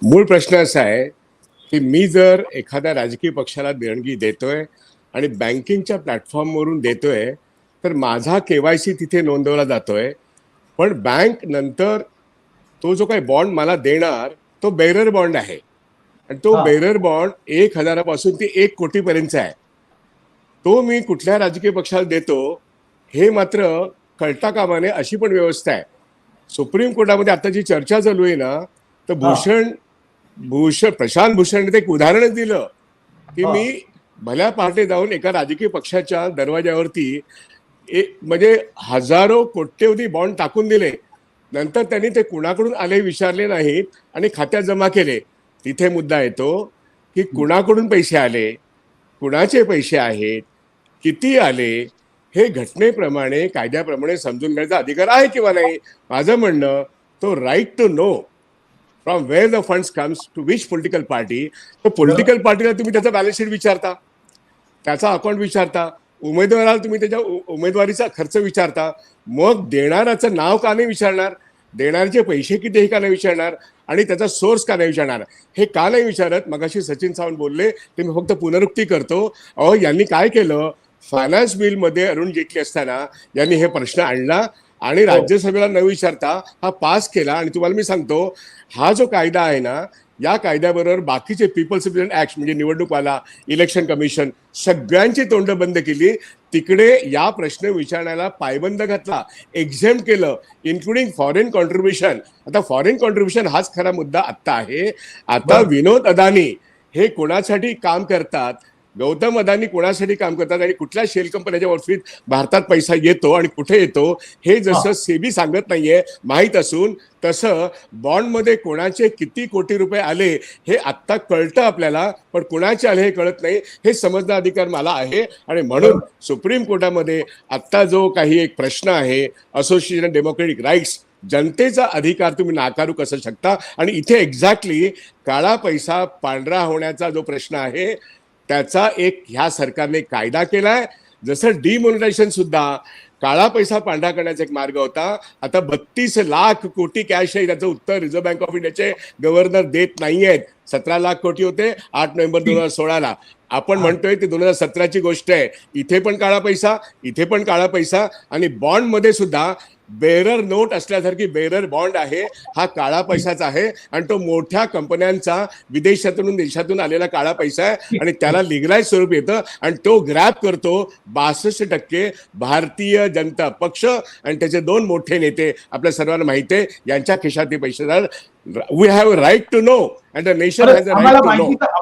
मूळ प्रश्न असा आहे की मी जर एखाद्या राजकीय पक्षाला देणगी देतोय आणि बँकिंगच्या प्लॅटफॉर्मवरून देतोय तर माझा केवायसी तिथे नोंदवला जातोय. पण बँक नंतर तो जो काही बॉन्ड मला देणार तो बेरर बॉन्ड आहे आणि तो हा बेरर बॉन्ड 1,000 ते 1 कोटी पर्यंत आहे. तो मी कुठल्या राजकीय पक्षाला देतो हे मात्र कळता कामा नये अशी पण व्यवस्था आहे. सुप्रीम कोर्टामध्ये आता जी चर्चा चालू आहे ना, तर हा प्रशांत भूषणने ते एक उदाहरणच दिलं की हा मी भल्या पहाटे जाऊन एका राजकीय पक्षाच्या दरवाज्यावरती एक म्हणजे हजारो कोट्यवधी बॉन्ड टाकून दिले. नंतर त्यांनी ते कुणाकडून आले विचारले नाहीत आणि खात्यात जमा केले. तिथे मुद्दा येतो की कुणाकडून पैसे आले, कुणाचे पैसे आहेत, किती आले, हे घटनेप्रमाणे कायद्याप्रमाणे समजून घ्यायचा अधिकार आहे किंवा नाही. माझं म्हणणं तो right to know from where the funds comes to which political party. तर बरोबर. पॉलिटिकल पार्टीला तुम्ही त्याचा बॅलन्स शीट विचारता, त्याचा अकाउंट विचारता, उमेदवाराला तुम्ही त्याच्या उमेदवारीचा खर्च विचारता. मग देणाराचं नाव का नाही विचारणार, देणाऱ्याचे पैसे किती हे का नाही विचारणार आणि त्याचा सोर्स का नाही विचारणार, हे का नाही विचारत. मगाशी सचिन सावंत बोलले ते मी फक्त पुनरुक्ती करतो. अहो यांनी काय केलं, फायनान्स बिलमध्ये अरुण जेटली असताना यांनी हे प्रश्न आणला आणि हो राज्यसभेला न विचारता हा पास केला. आणि तुम्हाला मी सांगतो, हा जो कायदा आहे ना, या कायद्याबरोबर बाकीचे पीपल्स रिप्रेझेंट ऍक्ट म्हणजे निवडणूकवाला, इलेक्शन कमिशन, सगळ्यांची तोंड बंद केली. तिकडे या प्रश्न विचारण्याला पायबंद घातला, एक्झेम्प्ट केलं, इन्क्लुडिंग फॉरेन कॉन्ट्रीब्युशन. आता फॉरेन कॉन्ट्रीब्युशन हाच खरा मुद्दा आत्ता आहे. आता बरोबर. विनोद अदानी हे कोणासाठी काम करतात, गौतम अदानी कोणासाठी काम करतात आणि कुठल्या शेल कंपन्याच्या बाबतीत भारतात पैसा येतो आणि कुठे येतो हे हा जसं सेबी सांगत नाहीये माहीत असून, तसं बॉन्डमध्ये कोणाचे किती कोटी रुपये आले हे आत्ता कळतं आपल्याला, पण कोणाचे आले हे कळत नाही. हे समजणं अधिकार मला आहे. आणि म्हणून बरोबर. सुप्रीम कोर्टामध्ये आत्ता जो काही एक प्रश्न आहे, असोसिएशन डेमोक्रेटिक राईट्स, जनतेचा अधिकार तुम्ही नाकारू कसं शकता. आणि इथे एक्झॅक्टली काळा पैसा पांढरा होण्याचा जो प्रश्न आहे त्याचा एक ह्या सरकारने कायदा केलाय. जसं डिमॉनिटायझेशन सुद्धा काळा पैसा पांढरा करण्याचा एक मार्ग होता. आता 32 लाख कोटी कॅश आहे, त्याचं उत्तर रिझर्व्ह बँक ऑफ इंडियाचे गव्हर्नर देत नाहीयेत. 17 लाख कोटी होते 8 नोव्हेंबर 2016ला. आपण हा म्हणतोय ती 2017ची गोष्ट आहे. इथे पण काळा पैसा, इथे पण काळा पैसा. आणि बॉन्डमध्ये सुद्धा बेरर नोट असल्यासारखी बेरर बॉन्ड आहे, हा काळा पैसाच आहे. आणि तो मोठ्या कंपन्यांचा विदेशातून देशातून आलेला काळा पैसा आहे आणि त्याला लिगलाइज स्वरूप येतं आणि तो ग्रॅब करतो 62% भारतीय जनता पक्ष आणि त्याचे 2 मोठे नेते. आपल्या सर्वांना माहिती आहे यांच्या खिशात ते पैसे. We have right to know and the nation बरं, हॅज अ राईट आम्हाला टू नो. माहिती तर